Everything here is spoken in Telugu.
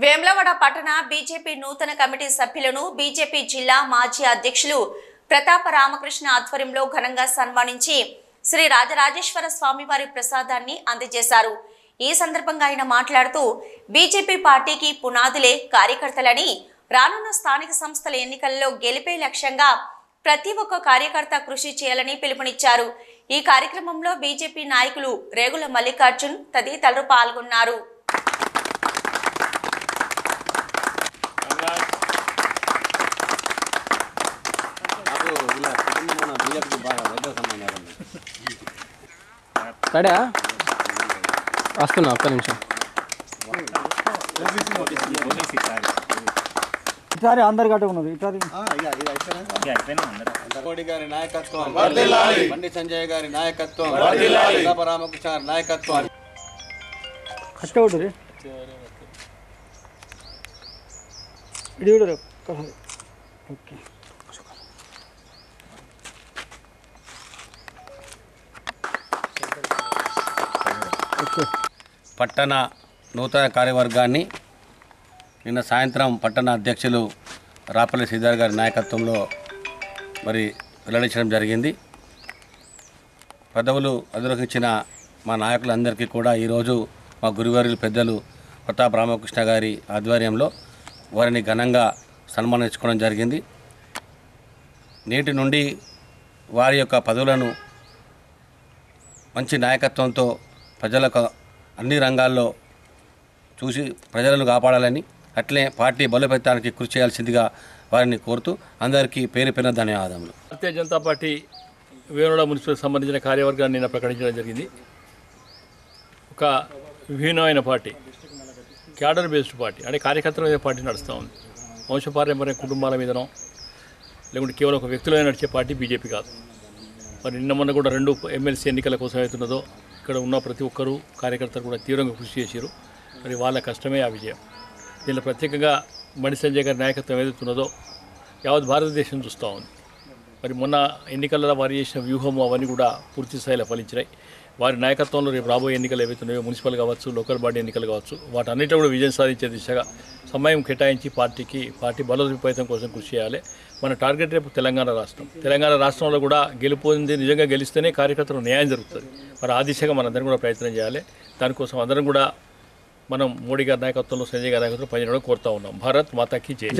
వేములవాడ పట్టణ బీజేపీ నూతన కమిటీ సభ్యులను బీజేపీ జిల్లా మాజీ అధ్యక్షులు ప్రతాప రామకృష్ణ ఆధ్వర్యంలో ఘనంగా సన్మానించి శ్రీ రాజరాజేశ్వర స్వామివారి ప్రసాదాన్ని అందజేశారు। ఈ సందర్భంగా ఆయన మాట్లాడుతూ బీజేపీ పార్టీకి పునాదులే కార్యకర్తలని, రానున్న స్థానిక సంస్థల ఎన్నికల్లో గెలిపే లక్ష్యంగా ప్రతి ఒక్క కార్యకర్త కృషి చేయాలని పిలుపునిచ్చారు। ఈ కార్యక్రమంలో బీజేపీ నాయకులు రేగుల మల్లికార్జున్ తదితరులు పాల్గొన్నారు। వస్తున్నా ఒక్క నిమిషం। ఈసారి అందరు గట్ట ఉన్నది ఈసారి మోడీ గారి నాయకత్వం, బండి సంజయ్ గారి నాయకత్వం, రామకృష్ణ గారి నాయకత్వం కట్ట ఉంటుంది ఇది ఓకే। పట్టణ నూతన కార్యవర్గాన్ని నిన్న సాయంత్రం పట్టణ అధ్యక్షులు రాపల్లి శ్రీధర్ గారి నాయకత్వంలో మరి వెల్లడించడం జరిగింది। పదవులు అధిరోహించిన మా నాయకులందరికీ కూడా ఈరోజు మా గురువారులు పెద్దలు ప్రతాప రామకృష్ణ గారి ఆధ్వర్యంలో వారిని ఘనంగా సన్మానించుకోవడం జరిగింది। నేటి నుండి వారి యొక్క పదవులను మంచి నాయకత్వంతో ప్రజలకు అన్ని రంగాల్లో చూసి ప్రజలను కాపాడాలని, అట్లే పార్టీ బలోపేతానికి కృషి చేయాల్సిందిగా వారిని కోరుతూ అందరికీ పేరు పేరున ధన్యవాదములు। భారతీయ జనతా పార్టీ వేములవాడ మున్సిపల్ సంబంధించిన కార్యవర్గాన్ని నిన్న ప్రకటించడం జరిగింది। ఒక విభిన్నమైన పార్టీ, క్యాడర్ బేస్డ్ పార్టీ, అంటే కార్యకర్తల మీద పార్టీ నడుస్తూ ఉంది। వంశపారంపర్య కుటుంబాల మీదనో లేకుంటే కేవలం ఒక వ్యక్తుల మీద నడిచే పార్టీ బీజేపీ కాదు। మరి నిన్న మొన్న కూడా 2 ఎమ్మెల్సీ ఎన్నికల కోసం అవుతున్నదో ఇక్కడ ఉన్న ప్రతి ఒక్కరూ కార్యకర్తలు కూడా తీవ్రంగా కృషి చేశారు। మరి వాళ్ళ కష్టమే ఆ విజయం। దీనిలో ప్రత్యేకంగా బండి సంజయ్ గారి నాయకత్వం ఏదైతున్నదో యావత్ భారతదేశం చూస్తూ ఉంది। మరి మొన్న ఎన్నికలలో వారు చేసిన వ్యూహము అవన్నీ కూడా పూర్తి స్థాయిలో ఫలించినాయి। వారి నాయకత్వంలో రేపు రాబోయే ఎన్నికలు ఏవైతున్నాయో మున్సిపల్ కావచ్చు, లోకల్ బాడీ ఎన్నికలు కావచ్చు, వాటన్నిటి కూడా విజయం సాధించే దిశగా సమయం కేటాయించి పార్టీ బలోపేతం కోసం కృషి చేయాలి। మన టార్గెట్ రేపు తెలంగాణ రాష్ట్రంలో కూడా గెలుపొంది నిజంగా గెలిస్తేనే కార్యకర్తలకు న్యాయం జరుగుతుంది। మరి ఆ దిశగా మనందరం కూడా ప్రయత్నం చేయాలి। దానికోసం అందరం కూడా మనం మోడీ గారి నాయకత్వంలో, సంజయ్ గారి నాయకత్వంలో పనిచేయడం కోరుతా ఉన్నాం। భారత్ మాతాకి జై।